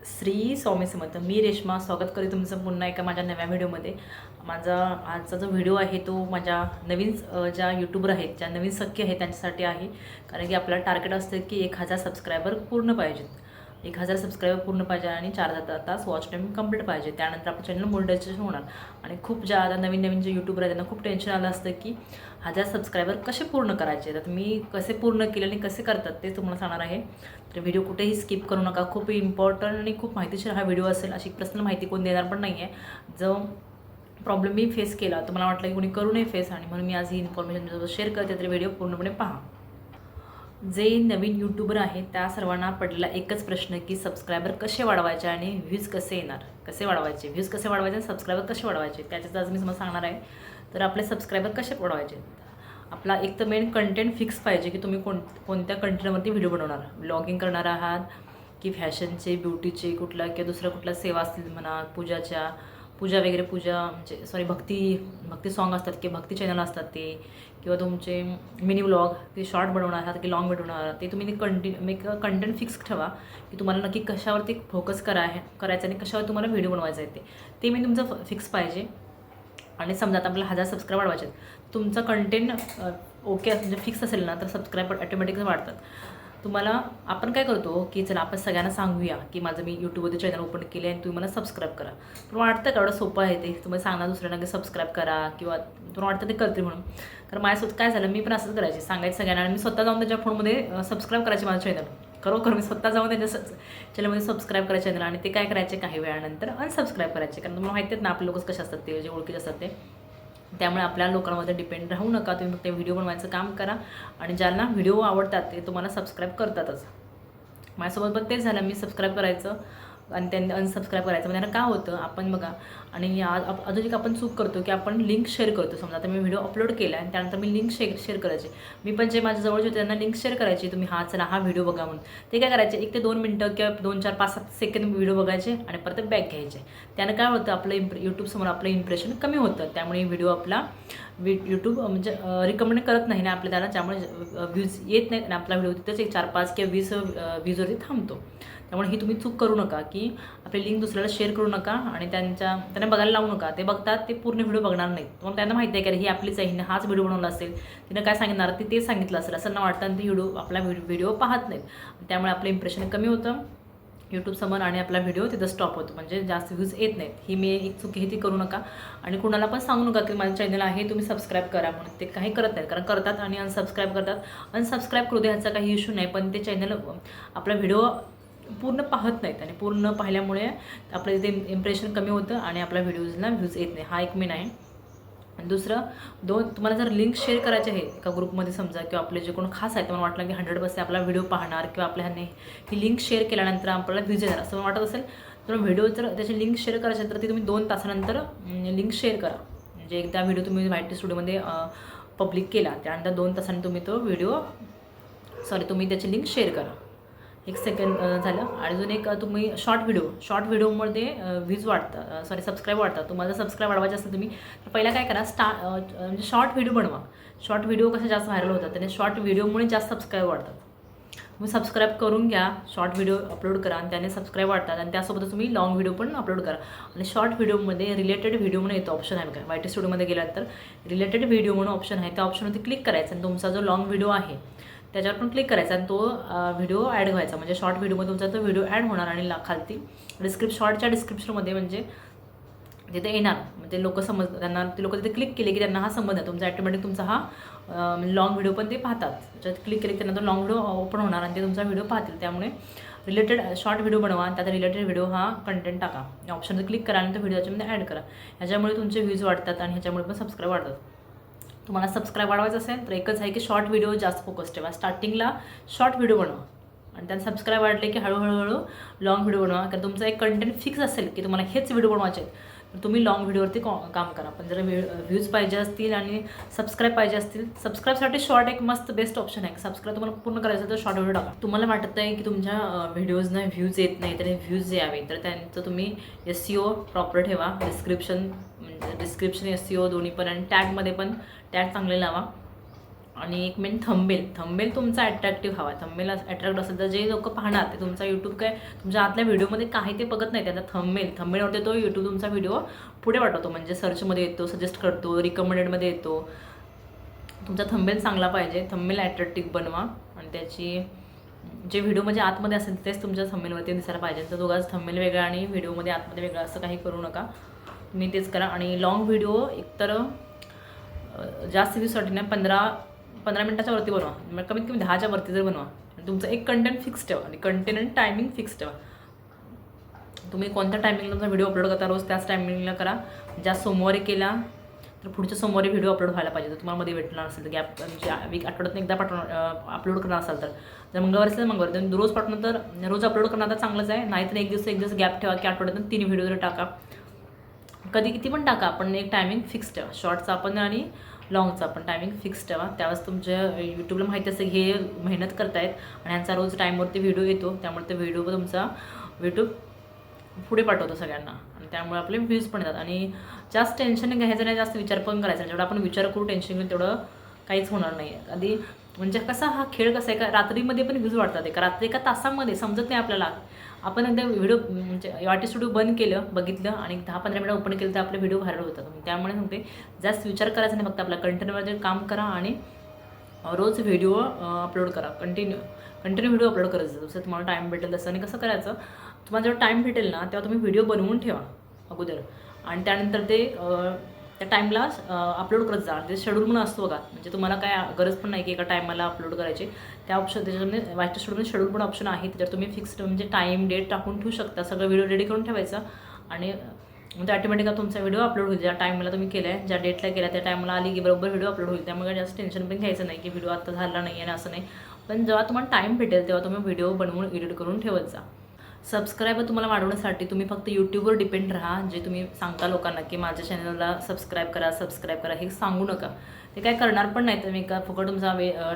श्री स्वामी समर्थ. मी रेश्मा स्वागत करते तुमचं पुन्हा एका माझ्या नव्या व्हिडिओमध्ये. माझा आजचा जो व्हिडिओ आहे तो माझ्या नवीन ज्या यूट्यूबर आहेत, ज्या नवीन सख्य आहेत त्यांच्यासाठी आहे. कारण की आपल्याला टार्गेट असतं की 1000 सबस्क्रायबर पूर्ण पाहिजेत. 1000 सबस्क्रायबर पूर्ण पाहिजे आणि 4 तास वॉच टाईम कंप्लीट पाहिजे. त्यानंतर आपलं चॅनल मोनेटायझेशन होणार. आणि खूप ज्यादा नवीन जे यूट्यूबर आहेत त्यांना खूप टेन्शन आलं असतं की 1000 सबस्क्रायबर कसे पूर्ण करायचे. तर मी कसे पूर्ण केले आणि कसे करतात ते तुम्हाला सांगणार आहे. तर व्हिडिओ कुठेही स्किप करू नका. खूप इम्पॉर्टंट आणि खूप माहितीशीर हा व्हिडिओ असेल. अशी पर्सनल माहिती कोण देणार पण नाही आहे. जो प्रॉब्लेम मी फेस केला तर मला वाटलं की कोणी करू नये फेस, आणि म्हणून मी आज ही इन्फॉर्मेशन तुमच्यासोबत शेअर करते. तर व्हिडिओ पूर्णपणे पहा. जे नवीन यूट्यूबर आहेत त्या सर्वांना पडलेला एकच प्रश्न की सबस्क्रायबर कसे वाढवायचे आणि व्ह्यूज कसे येणार, कसे वाढवायचे, व्ह्यूज कसे वाढवायचे आणि सबस्क्रायबर कसे वाढवायचे, त्याच्याच आज मी तुम्हाला सांगणार आहे. तर आपले सबस्क्रायबर कसे वाढवायचे. आपला एक तर मेन कंटेंट फिक्स पाहिजे की तुम्ही कोणत्या कंटेंटवरती व्हिडिओ बनवणार. ब्लॉगिंग करणार आहात की फॅशनचे, ब्युटीचे, कुठला किंवा दुसऱ्या कुठल्या सेवा असतील म्हणा, पूजा वगैरे, म्हणजे भक्ती सॉन्ग असतात किंवा भक्ती चॅनल असतात ते, किंवा तुमचे मिनी व्लॉग ते शॉर्ट बनवणार आहात की लॉंग बनवणार आहात, ते तुम्ही कंटेंट फिक्स ठेवा की तुम्हाला नक्की कशावरती फोकस करायचं आणि कशावर तुम्हाला व्हिडिओ बनवायचा आहे ते मी तुमचं फिक्स पाहिजे. आणि समजा आता आपल्याला 1000 सबस्क्राईब वाढवायचे, तुमचं कंटेंट ओके म्हणजे फिक्स असेल ना, तर सबस्क्राईब ऑटोमॅटिकली वाढतात. तुम्हाला आपण काय करतो की चला आपण सगळ्यांना सांगूया की माझं मी यूट्यूबमध्ये चॅनल ओपन केले आणि तुम्ही मला सबस्क्राईब करा. तुम्हाला वाटतं का एवढं सोपं आहे ते तुम्हाला सांगणार दुसऱ्यांना की सबस्क्राईब करा, किंवा तुम्हाला वाटतं ते करते म्हणून. कारण माझ्यासोबत काय झालं, मी पण असंच करायचे, सांगायचं सगळ्यांना आणि मी स्वतः जाऊन त्याच्या फोनमध्ये सबस्क्राईब करायचे माझं चॅनल. खरोखर मी स्वतः जाऊन त्यांच्या चॅनलमध्ये सबस्क्राईब करायचे चॅनल, आणि ते काय करायचे काही वेळानंतर अनसबस्क्राईब करायचे. कारण तुम्हाला माहिती आहेत ना आपले लोकच कसे असतात, ते जे ओळखीचे असतात ते. त्यामुळे आपल्या लोकांमध्ये डिपेंड राहू नका. तुम्ही फक्त व्हिडिओ बनवायचं काम करा आणि ज्यांना व्हिडिओ आवडतात ते तुम्हाला सबस्क्राईब करतातच. माझ्यासोबत पण तेच झालं. मी सबस्क्राईब करायचं आणि त्यांनी अनसबस्क्राईब करायचं. म्हणजे काय होतं आपण बघा, आणि अजून एक आपण चूक करतो की आपण लिंक शेअर करतो. समजा आता मी व्हिडिओ अपलोड केला आणि त्यानंतर मी लिंक शेअर करायचे. मी पण जे माझ्या जवळचे होते त्यांना लिंक शेअर करायची, तुम्ही चला हा व्हिडिओ बघा म्हणून. ते काय करायचे, 1 ते 2 मिनटं किंवा 2, 4, 5, 7 सेकंद व्हिडिओ बघायचे आणि परत बॅक घ्यायचे. त्यानं काय होतं, आपलं यूट्यूबसमोर आपलं इम्प्रेशन कमी होतं. त्यामुळे व्हिडिओ आपला यूट्यूब म्हणजे रिकमेंड करत नाही ना आपल्या त्याला, त्यामुळे व्ह्यूज येत नाहीत आणि आपला व्हिडिओ तिथंच 1, 4, 5 किंवा 20 व्ह्यूजवरती थांबतो. त्यामुळे ही तुम्ही चूक करू नका की आपली लिंक दुसऱ्याला शेअर करू नका आणि त्यांना बघायला लावू नका. ते बघतात, ते पूर्ण व्हिडिओ बघणार नाहीत. तुम्हाला त्यांना माहिती आहे की ही आपलीच आहे, हिने हाच व्हिडिओ बनवला असेल, तिनं काय सांगितणार ती तेच सांगितलं असेल असं न वाटतं, आणि ते आपला व्हिडिओ पाहत नाहीत. त्यामुळे आपलं इम्प्रेशन कमी होतं यूट्यूबसमोर आणि आपला व्हिडिओ तिथं स्टॉप होतो, म्हणजे जास्त व्ह्यूज येत नाहीत. ही मी एक चुकी ती करू नका. आणि कुणाला पण सांगू नका की माझं चॅनल आहे तुम्ही सबस्क्राईब करा म्हणून. ते काही करत नाहीत, कारण करतात आणि अनसबस्क्राईब करतात. अनसबस्क्राईब करू दे, ह्याचा काही इश्यू नाही, पण ते चॅनल आपला व्हिडिओ पूर्ण पाहत नाहीत आणि पूर्ण पाहिल्यामुळे आपलं इथे इम्प्रेशन कमी होतं आणि आपल्या व्हिडिओजला व्ह्यूज येत नाही. हा एक मेन आहे. आणि दुसरं, तुम्हाला जर लिंक शेअर करायचे आहे एका ग्रुपमध्ये समजा, किंवा आपले जे कोण खास आहे, तर मला वाटलं की 100% आपला व्हिडिओ पाहणार किंवा आपल्या ह्याने ही लिंक शेअर केल्यानंतर आपल्याला व्ह्यूज येणार असं वाटत असेल, तर व्हिडिओ जर त्याची लिंक शेअर करायची असेल तर ती तुम्ही 2 तासानंतर लिंक शेअर करा. म्हणजे एकदा व्हिडिओ तुम्ही वायटी स्टुडिओमध्ये पब्लिक केला, त्यानंतर 2 तासांनी तुम्ही तुम्ही त्याची लिंक शेअर करा. 1 सेकंड झालं. अजून एक, तुम्ही शॉर्ट व्हिडिओमध्ये व्ह्यूज वाढतात, सबस्क्राईब वाढतात. तुम्हाला सबस्क्राईब वाढवायचे असेल तुम्ही, तर पहिला काय करा, म्हणजे शॉर्ट व्हिडिओ बनवा. शॉर्ट व्हिडिओ कसे जास्त व्हायरल होतात आणि शॉर्ट व्हिडिओमुळे जास्त सबस्क्राईब वाढतात. तुम्ही सबस्क्राईब करून घ्या, शॉर्ट व्हिडिओ अपलोड करा आणि त्याने सबस्क्राईब वाढतात. आणि त्यासोबतच तुम्ही लॉंग व्हिडिओ पण अपलोड करा. आणि शॉर्ट व्हिडिओमध्ये रिलेटेड व्हिडिओ म्हणून येतो ऑप्शन आहे बघा, वायटी स्टुडिओमध्ये गेलात तर रिलेटेड व्हिडिओ म्हणून ऑप्शन आहे. त्या ऑप्शनवरती क्लिक करायचं आणि तुमचा जो लॉंग व्हिडिओ आहे त्याच्यावर पण क्लिक करायचा आणि तो व्हिडिओ ॲड व्हायचा. म्हणजे शॉर्ट व्हिडिओमध्ये तुमचा तो व्हिडिओ ॲड होणार आणि खालती शॉर्टच्या डिस्क्रिप्शनमध्ये म्हणजे तिथे येणार. म्हणजे त्यांना ते लोक तिथे क्लिक केले की त्यांना हा संबंध आहे तुमचा, ॲटोमॅटिक तुमचा हा लॉंग व्हिडिओ पण ते पाहतात. त्याच्यात क्लिक केले की त्यांना तो लॉंग व्हिडिओ ओपन होणार आणि ते तुमचा व्हिडिओ पाहतील. त्यामुळे रिलेटेड शॉर्ट व्हिडिओ बनवा आणि त्यात रिलेटेड व्हिडिओ हा कंटेंट टाका. या ऑप्शनवर क्लिक करा आणि तो व्हिडिओ त्याच्यामध्ये ॲड करा. ह्याच्यामुळे तुमचे व्ह्यूज वाढतात आणि ह्याच्यामुळे पण सबस्क्राईब वाढतात. तुम्हाला सबस्क्राईब वाढवायचं असेल तर एकच आहे की शॉर्ट व्हिडिओ जास्त फोकस ठेवा. स्टार्टिंगला शॉर्ट व्हिडिओ बनवा आणि त्यात सबस्क्राईब वाढले की हळूहळू लॉंग व्हिडिओ बनवा. कारण तुमचा एक कंटेंट फिक्स असेल की तुम्हाला हेच व्हिडिओ बनवायचे आहेत, तर तुम्ही लॉंग व्हिडिओवरती काम करा. पण जर व्ह्यूज पाहिजे असतील आणि सबस्क्राईब पाहिजे असतील, सबस्क्राईबसाठी शॉर्ट एक मस्त बेस्ट ऑप्शन आहे. सबस्क्राईब तुम्हाला पूर्ण करायचं तर शॉर्ट व्हिडिओ टाका. तुम्हाला वाटत आहे की तुमच्या व्हिडिओजना व्ह्यूज येत नाही, तर व्ह्यूज यावे तर त्यांचं तुम्ही SEO प्रॉपर ठेवा. डिस्क्रिप्शन SEO दोन्ही पण, आणि टॅगमध्ये पण टॅग चांगले लावा. आणि एक मेन थंबनेल तुमचा अट्रॅक्टिव्ह हवा. थंबनेल अट्रॅक्ट असेल तर जे लोक पाहणार ते तुमचा यूट्यूब काय तुमच्या आतल्या व्हिडिओमध्ये काही ते बघत नाही. त्यांचा थंबनेलवरती तो यूट्यूब तुमचा व्हिडिओ पुढे पाठवतो, म्हणजे सर्चमध्ये येतो, सजेस्ट करतो, रिकमेंडेडमध्ये येतो. तुमचा थंबनेल चांगला पाहिजे, थंबनेल अट्रॅक्टिव्ह बनवा आणि त्याची जे व्हिडिओ म्हणजे आतमध्ये असेल तेच तुमच्या थंबनेलवरती दिसायला पाहिजे. तर दोघांच थंबनेल वेगळा आणि व्हिडिओमध्ये आतमध्ये वेगळा असं काही करू नका. तुम्ही तेच करा. आणि लाँग व्हिडिओ एकतर जास्त व्ह्यूजसाठी नाही 15 मिनिटाच्या वरती बनवा, म्हणजे कमीत कमी 10च्या वरती जर बनवा. आणि तुमचं एक कंटेंट फिक्स ठेवा आणि कंटेंट आणि टायमिंग फिक्स ठेवा. तुम्ही कोणत्या टायमिंगला तुमचा व्हिडिओ अपलोड करता रोज त्याच टायमिंगला करा. ज्या सोमवारी केला तर पुढच्या सोमवारी व्हिडिओ अपलोड व्हायला पाहिजे. जर तुम्हाला मध्ये भेटणार असेल तर गॅप म्हणजे आठवड्यातून एकदा अपलोड करणार असाल तर जर मंगळवारी असेल तर मंगळवारी तुम्ही रोज पाठवून तर रोज अपलोड करणार तर चांगलंच आहे. नाहीतर एक दिवस गॅप ठेवा की आठवड्यातून 3 व्हिडिओ जर टाका, कधी किती पण टाका, पण एक टायमिंग फिक्स ठेवा. शॉर्टचा पण आणि लॉंगचा पण टायमिंग फिक्स ठेवा. त्यावेळेस तुमच्या यूट्यूबला माहिती असतं हे मेहनत करतायत आणि ह्यांचा रोज टाईमवरती व्हिडिओ येतो, त्यामुळे ते व्हिडिओ तुमचा यूट्यूब पुढे पाठवतो सगळ्यांना आणि त्यामुळे आपले व्ह्यूज पण येतात. आणि जास्त टेन्शन घ्यायचं नाही, जास्त विचार पण करायचा नाही. जेवढा आपण विचार करू टेन्शन घेऊन तेवढं काहीच होणार नाही. आधी म्हणजे कसा हा खेळ कसा आहे का रात्रीमध्ये पण व्ह्यूज वाढतात. रात्री एका तासामध्ये समजत नाही आपल्याला. आपण एकदा व्हिडिओ म्हणजे वाटी स्टुडिओ बंद केलं, बघितलं आणि 10-15 मिनिटं ओपन केलं तर आपले व्हिडिओ व्हायरल होतात. त्यामुळे सांगते जास्त विचार करायचा नाही, फक्त आपल्या कंटेंटमध्ये काम करा आणि रोज व्हिडिओ अपलोड करा. कंटिन्यू व्हिडिओ अपलोड करायचं जसं तुम्हाला टाईम भेटेल तसं. आणि कसं करायचं, तुम्हाला जेव्हा टाईम भेटेल ना तेव्हा तुम्ही व्हिडिओ बनवून ठेवा अगोदर आणि त्यानंतर ते त्या टाईमला अपलोड करत जा. ते शेड्यूल म्हणून असतो बघा, म्हणजे तुम्हाला काय गरज पण नाही की एका टायमाला अपलोड करायचे. त्या ऑप्शन त्याच्यामध्ये वाईट स्टुडिओमध्ये शेड्यूल पण ऑप्शन आहे, त्याच्यावर तुम्ही फिक्स्ड म्हणजे टाईम डेट टाकून ठेवू शकता. सगळं व्हिडिओ रेडी करून ठेवायचं आणि म्हणजे ऑटोमॅटिकली तुमचा व्हिडिओ अपलोड होईल. ज्या टाईमला तुम्ही केला आहे, ज्या डेटला केला त्या टाईमला आली की बरोबर व्हिडिओ अपलोड होईल. त्यामुळे जास्त टेन्शन पण घ्यायचं नाही की व्हिडिओ आता झाला नाही आणि असं नाही. पण जेव्हा तुम्हाला टाईम भेटेल तेव्हा तुम्ही व्हिडिओ बनवून एडिट करून ठेवत जा. सबस्क्रायबर तुम्हाला वाढवण्यासाठी तुम्ही फक्त यूट्यूबवर डिपेंड राहा. जे तुम्ही सांगता लोकांना की माझ्या चॅनलला सबस्क्राईब करा हे सांगू नका. ते काय करणार पण नाही. तुम्ही का फुकट तुमचा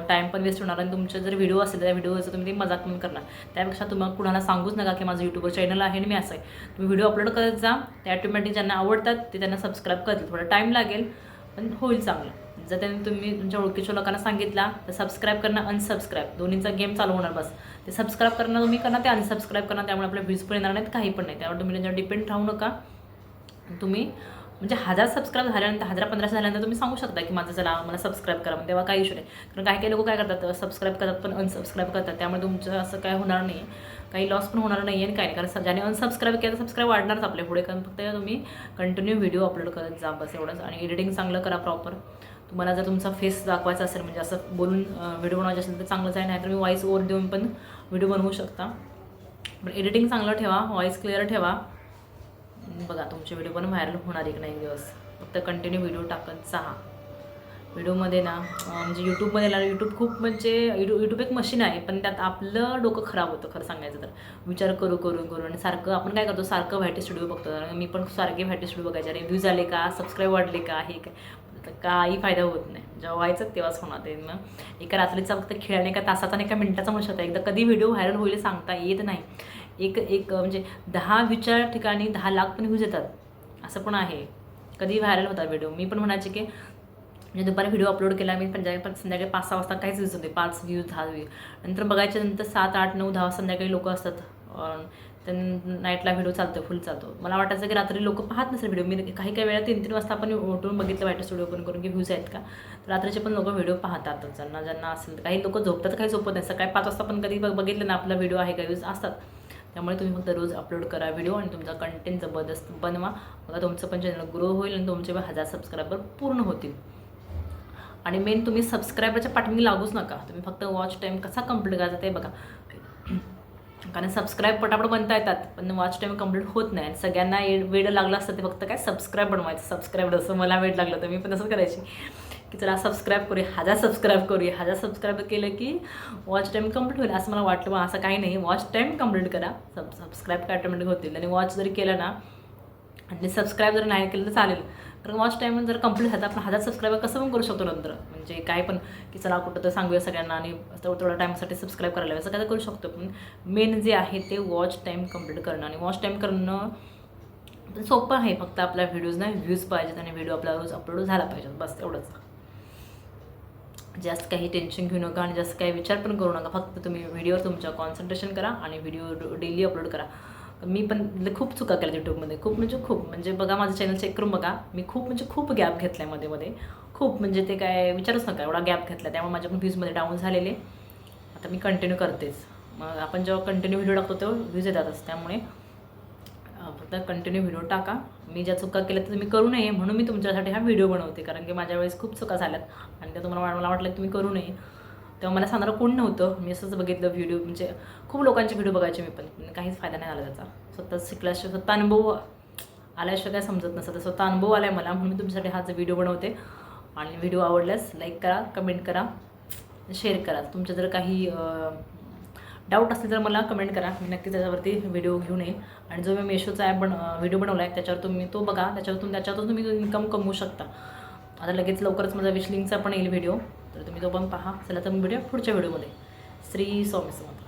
टाईम पण वेस्ट होणार आणि तुमचे जर व्हिडिओ असेल त्या व्हिडिओचं तुम्ही ते मजाक पण करणार. त्यापेक्षा तुम्हाला कुणाला सांगूच नका की माझं यूट्यूबवर चॅनल आहे आणि मी असं आहे. तुम्ही व्हिडिओ अपलोड करत जा, ते ऑटोमॅटिक ज्यांना आवडतात ते त्यांना सबस्क्राईब करतील. थोडा टाईम लागेल पण होईल चांगलं. जर त्यांनी तुम्ही तुमच्या ओळखीच्या लोकांना सांगितला तर सबस्क्राईब करणं अनसबस्क्राईब दोन्हीचा गेम चालू होणार. बस ते सबस्क्राईब करणं तुम्ही करणार, ते अनसबस्क्राईब करणार. त्यामुळे आपल्या व्ह्यूज पण येणार नाहीत, काही पण नाही. त्यावर तुम्ही त्यांच्यावर डिपेंड राहू नका. तुम्ही म्हणजे 1000 सबस्क्राईब झाल्यानंतर 1500 झाल्यानंतर तुम्ही सांगू शकता की माझं चला मला सबस्क्राईब करा, मग तेव्हा काही इश्यू नाही. कारण काही लोक काय करतात सबस्क्राईब करतात पण अनसबस्क्राईब करतात. त्यामुळे तुमचं असं काय होणार नाही, काही लॉस पण होणार नाही आणि काही नाही. कारण ज्याने अनसबस्क्राईब केलं तर सबस्क्राईब वाढणारच आपल्या पुढे. कारण फक्त तुम्ही कंटिन्यू व्हिडिओ अपलोड करत जा, बस एवढंच. आणि एडिटिंग चांगलं करा प्रॉपर. तुम्हाला जर तुमचा फेस दाखवायचा असेल म्हणजे असं बोलून व्हिडिओ बनवायचे असेल तर चांगलंच आहे. नाहीतर मी व्हॉईस ओव्हर देऊन पण व्हिडिओ बनवू शकता. पण एडिटिंग चांगलं ठेवा, व्हॉईस क्लिअर ठेवा. बघा तुमचे व्हिडिओ पण व्हायरल होणार एक ना एक दिवस. फक्त कंटिन्यू व्हिडिओ टाकत जा. व्हिडिओमध्ये ना म्हणजे यूट्यूबमध्ये ना यूट्यूब खूप म्हणजे यूट्यूब एक मशीन आहे, पण त्यात आपलं डोकं खराब होतं खरं सांगायचं तर. विचार करू आणि सारखं आपण काय करतो, सारखं व्हायटी स्टुडिओ बघतो. मी पण सारखे व्हायटी स्टुडिओ बघायचे. रिव्ह्यूज आले का, सबस्क्राईब वाढले का, हे काय काही फायदा होत नाही. जेव्हा व्हायचं तेव्हाच होणार ते. मग एका रात्रीचा फक्त खेळ एका तासाचा आणि एका मिनिटाचा म्हणू शकता. एकदा कधी व्हिडिओ व्हायरल होईल सांगता येत नाही. एक म्हणजे 10 ठिकाणी 10 लाख पण व्ह्यूज येतात असं पण आहे. कधी व्हायरल होतात व्हिडिओ. मी पण म्हणायचे की म्हणजे दुपारी व्हिडिओ अपलोड केला मी संध्याकाळी 5-6 वाजता काहीच व्ह्यूज होते, 5 व्ह्यूज 10 व्ह्यूज. नंतर बघायच्या नंतर 7, 8, 9, 10 संध्याकाळी लोक असतात. त्यांना नाईटला व्हिडिओ चालतो, फुल चालतो. मला वाटायचं की रात्री लोक पाहत नसेल व्हिडिओ. मी काही वेळा 3-3 वाजता आपण उठून बघितलं व्हायटी स्टुडिओ ओपन करून की व्ह्यूज आहेत का. तर रात्रीचे पण लोक व्हिडिओ पाहतात. ज्यांना असेल तर. काही लोक झोपतात, काही झोपत नाही. सकाळी 5 वाजता पण कधी बघितलं ना आपला व्हिडिओ आहे का, व्ह्यूज असतात. त्यामुळे तुम्ही फक्त रोज अपलोड करा व्हिडिओ आणि तुमचा कंटेंट जबरदस्त बनवा. बघा तुमचं पण चॅनल ग्रो होईल आणि तुमचे 1000 सबस्क्रायबर पूर्ण होतील. आणि मेन तुम्ही सबस्क्रायबरच्या पाठीमागे लागूच नका. तुम्ही फक्त वॉच टाईम कसा कंप्लीट करायचा ते बघा. कारण सबस्क्राईब पटापट बनता येतात पण वॉच टाईम कंप्लीट होत नाही. सगळ्यांना वेळ लागलं असतं ते फक्त काय सबस्क्राईब बनवायचं. सबस्क्राईब असं मला वेळ लागलं तर मी पण असंच करायची की चला सबस्क्राईब करूया, 1000 सबस्क्राईब करूया. 1000 सबस्क्राईब केलं की वॉच टाईम कंप्लीट होईल असं मला वाटलं. मग असं काही नाही, वॉच टाईम कंप्लीट करा, सबस्क्राईब काय ऑटोमॅटिक होतील. आणि वॉच जरी केलं ना आणि सबस्क्राईब जर नाही केलं तर चालेल. कारण वॉच टाईम जर कंप्लीट झाला आपण 1000 सबस्क्राईबर कसं पण करू शकतो नंतर. म्हणजे काय पण की चला कुठं तर सांगूया सगळ्यांना आणि तेवढ्या टाईमसाठी सबस्क्राईब करायला असं काय करू शकतो. पण मेन जे आहे ते वॉच टाईम कंप्लीट करणं. आणि वॉच टाईम करणं सोपं आहे. फक्त आपल्या व्हिडिओजना व्ह्यूज पाहिजेत आणि व्हिडिओ आपला रोज अपलोड झाला पाहिजे, बस एवढंच. जास्त काही टेन्शन घेऊ नका आणि जास्त काही विचार पण करू नका. फक्त तुम्ही व्हिडिओवर तुमच्या कॉन्सन्ट्रेशन करा आणि व्हिडिओ डेली अपलोड करा. मी पण खूप चुका केल्या यूट्यूबमध्ये, खूप म्हणजे बघा माझं चॅनल चेक करून बघा. मी खूप गॅप घेतला आहे मध्ये खूप, म्हणजे ते काय विचारूच नका एवढा गॅप घेतला. त्यामुळे माझ्या पण व्ह्यूजमध्ये डाऊन झालेले. आता मी कंटिन्यू करतेच. मग आपण जेव्हा कंटिन्यू व्हिडिओ टाकतो तेव्हा व्ह्यूज येतातच. त्यामुळे फक्त कंटिन्यू व्हिडिओ टाका. मी ज्या चुका केल्या तर तुम्ही करू नये म्हणून मी तुमच्यासाठी हा व्हिडिओ बनवते. कारण की माझ्या वेळेस खूप चुका झाल्यात आणि त्या तुम्हाला मला वाटलं की तुम्ही करू नये. तेव्हा मला सांगणारं कोण नव्हतं. मी असंच बघितलं व्हिडिओ, म्हणजे खूप लोकांचे व्हिडिओ बघायचे मी पण काहीच फायदा नाही झाला त्याचा. स्वतः शिकल्याशिवाय, स्वतः अनुभव आल्याशिवाय काय समजत नसतं. तर स्वतः अनुभव आला आहे मला, म्हणून मी तुमच्यासाठी हाच व्हिडिओ बनवते. आणि व्हिडिओ आवडल्यास लाईक करा, कमेंट करा, शेअर करा. तुमच्या जर काही डाऊट असतील तर मला कमेंट करा. मी नक्की त्याच्यावरती व्हिडिओ घेऊन येईन. आणि जो मी मेशोचा ॲप व्हिडिओ बनवला आहे त्याच्यावर तुम्ही तो बघा. त्याच्यातून तुम्ही इन्कम कमवू शकता. आता लगेच लवकरच माझा विश लिंकचा पण येईल व्हिडिओ, तर तुम्ही तो पण पहा. चला तर व्हिडिओ पुढच्या व्हिडिओमध्ये. श्री स्वामी समर्थ.